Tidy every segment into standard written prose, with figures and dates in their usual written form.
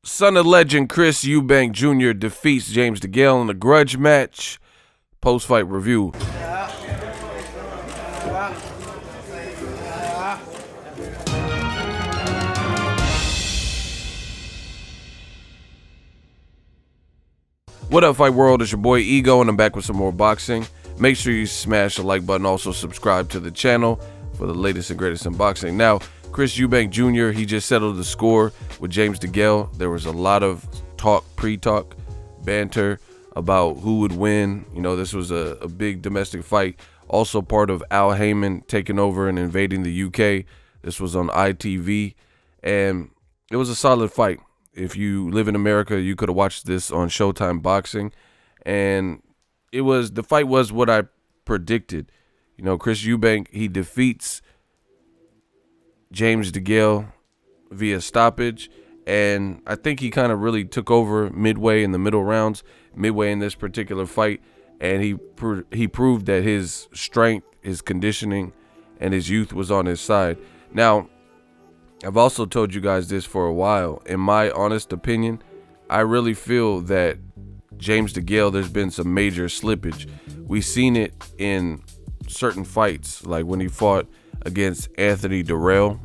Son of legend Chris Eubank Jr. defeats James Degale in a grudge match. Post-fight review. What up, Fight World? It's your boy Ego, and I'm back with some more boxing. Make sure you smash the like button. Also, subscribe to the channel for the latest and greatest in boxing. Now, Chris Eubank Jr., he just settled the score with James Degale. There was a lot of talk, pre-talk, banter about who would win. You know, this was a big domestic fight. Also part of Al Heyman taking over and invading the UK. This was on ITV, and it was a solid fight. If you live in America, you could have watched this on Showtime Boxing, and the fight was what I predicted. You know, Chris Eubank, he defeats James Degale via stoppage, and I think he kind of really took over midway in the middle rounds, midway in this particular fight, and he proved that his strength, his conditioning, and his youth was on his side. Now, I've also told you guys this for a while. In my honest opinion, I really feel that James Degale, there's been some major slippage. We've seen it in certain fights, like when he fought against Anthony Dirrell.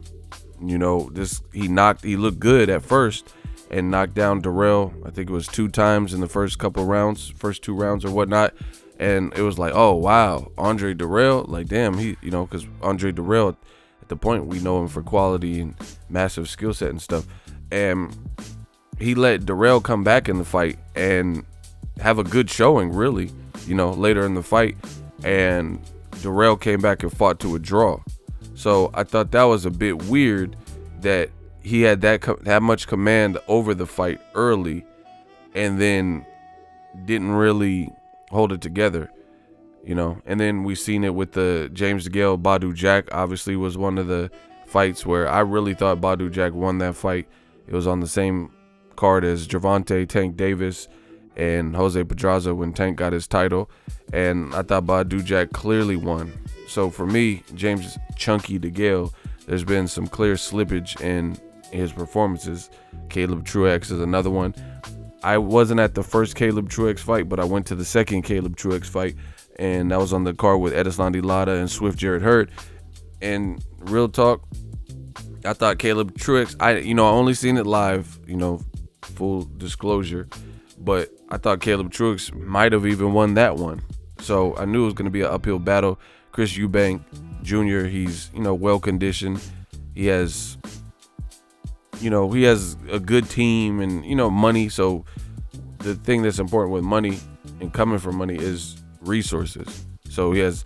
You know, he looked good at first and knocked down Dirrell. I think it was 2 times in the first couple rounds, first 2 rounds or whatnot. And it was like, oh wow, Andre Dirrell, like damn, because Andre Dirrell, at the point we know him for quality and massive skill set and stuff. And he let Dirrell come back in the fight and have a good showing, really, later in the fight. And Dirrell came back and fought to a draw. So I thought that was a bit weird that he had that much command over the fight early and then didn't really hold it together, And then we seen it with the James Degale Badu Jack. Obviously was one of the fights where I really thought Badu Jack won that fight. It was on the same card as Gervonta Tank Davis and Jose Pedraza when Tank got his title, and I thought Badu Jack clearly won. So for me, James Chunky Degale, there's been some clear slippage in his performances. Caleb Truex is another one. I wasn't at the first Caleb Truex fight, but I went to the second Caleb Truex fight, and that was on the card with Edislandi Lara and Swift Jarrett Hurd. And real talk, I thought Caleb Truex, I only seen it live, full disclosure, but I thought Caleb Truex might have even won that one. So I knew it was going to be an uphill battle. Chris Eubank Jr., he's, well conditioned. He has a good team and, money. So the thing that's important with money and coming from money is resources. So he has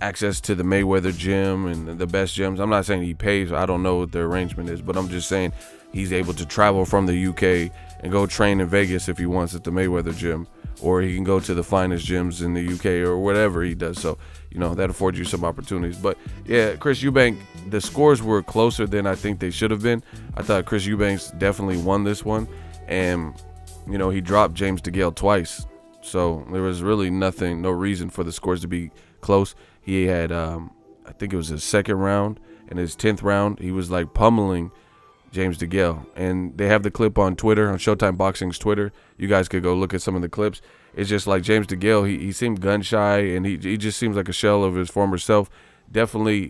access to the Mayweather gym and the best gyms. I'm not saying he pays. I don't know what the arrangement is, but I'm just saying he's able to travel from the UK and go train in Vegas if he wants at the Mayweather gym, or he can go to the finest gyms in the UK or whatever he does. So, that affords you some opportunities. But yeah, Chris Eubank, the scores were closer than I think they should have been. I thought Chris Eubanks definitely won this one. And, he dropped James Degale twice. So there was really no reason for the scores to be close. He had, I think it was his second round and his 10th round, he was like pummeling James Degale. And they have the clip on Twitter, on Showtime Boxing's Twitter. You guys could go look at some of the clips. It's just like James Degale, he seemed gun shy, and he just seems like a shell of his former self. Definitely,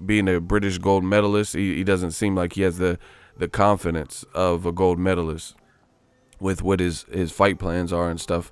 being a British gold medalist, he doesn't seem like he has the confidence of a gold medalist with what his fight plans are and stuff.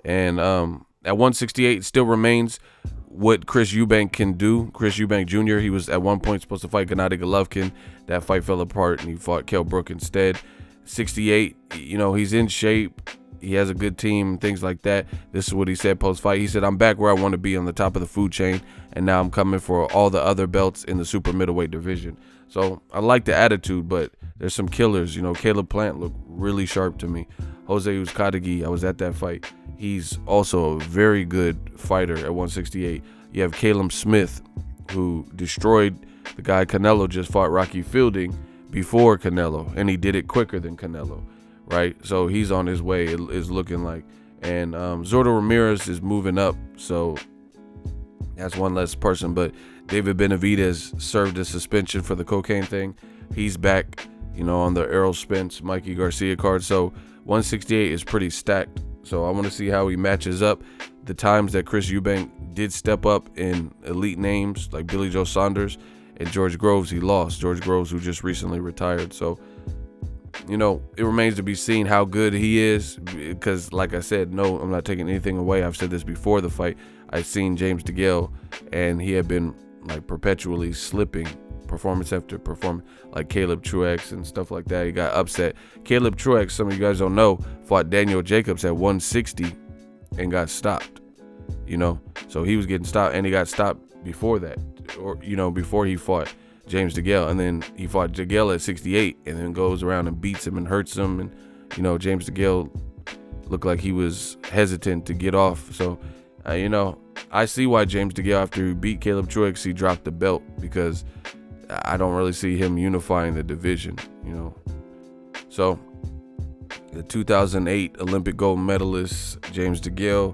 And at 168, still remains what Chris Eubank can do. Chris Eubank Jr., he was at one point supposed to fight Gennady Golovkin. That fight fell apart, and he fought Kell Brook instead. 68, he's in shape. He has a good team, things like that. This is what he said post-fight. He said, I'm back where I want to be, on the top of the food chain, and now I'm coming for all the other belts in the super middleweight division. So I like the attitude, but there's some killers. Caleb Plant looked really sharp to me. Jose Uzcategui, I was at that fight. He's also a very good fighter at 168. You have Caleb Smith, who destroyed the guy Canelo just fought, Rocky Fielding, before Canelo, and he did it quicker than Canelo, right? So he's on his way, it is looking like. And Zordo Ramirez is moving up, so that's one less person. But David Benavidez served a suspension for the cocaine thing. He's back. you know, on the Errol Spence, Mikey Garcia card. So 168 is pretty stacked. So I want to see how he matches up. The times that Chris Eubank did step up in elite names like Billy Joe Saunders and George Groves, he lost. George Groves, who just recently retired. So, you know, it remains to be seen how good he is, because like I said, no, I'm not taking anything away. I've said this before the fight. I've seen James Degale, and he had been like perpetually slipping performance after performance, like Caleb Truex and stuff like that. He got upset. Caleb Truex, some of you guys don't know, fought Daniel Jacobs at 160 and got stopped, you know. So he was getting stopped, and he got stopped before that, or, you know, before he fought James Degale. And then he fought Degale at 68 and then goes around and beats him and hurts him. And, you know, James Degale looked like he was hesitant to get off. So, you know, I see why James Degale, after he beat Caleb Truex, he dropped the belt, because I don't really see him unifying the division, you know. So the 2008 Olympic gold medalist James Degale,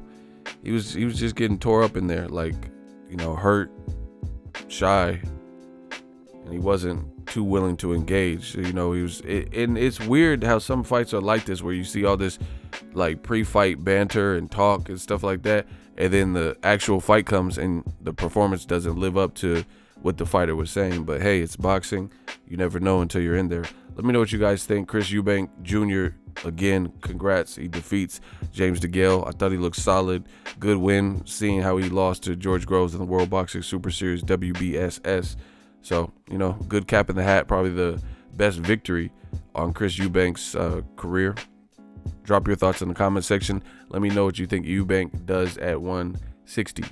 he was just getting tore up in there, like, you know, hurt, shy, and he wasn't too willing to engage. You know, and it's weird how some fights are like this, where you see all this like pre-fight banter and talk and stuff like that, and then the actual fight comes and the performance doesn't live up to what the fighter was saying. But hey, it's boxing. You never know until you're in there. Let me know what you guys think. Chris Eubank Jr., again, congrats. He defeats James Degale. I thought he looked solid. Good win, seeing how he lost to George Groves in the World Boxing Super Series, WBSS. So, you know, good cap in the hat. Probably the best victory on Chris Eubank's career. Drop your thoughts in the comment section. Let me know what you think Eubank does at 160.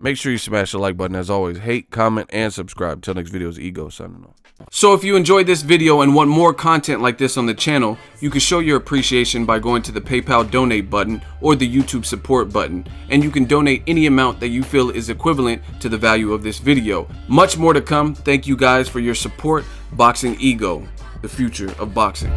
Make sure you smash the like button as always. Hate, comment, and subscribe. Till next video, is Ego signing off. So if you enjoyed this video and want more content like this on the channel, you can show your appreciation by going to the PayPal donate button or the YouTube support button, and you can donate any amount that you feel is equivalent to the value of this video. Much more to come. Thank you guys for your support. Boxing Ego, the future of boxing.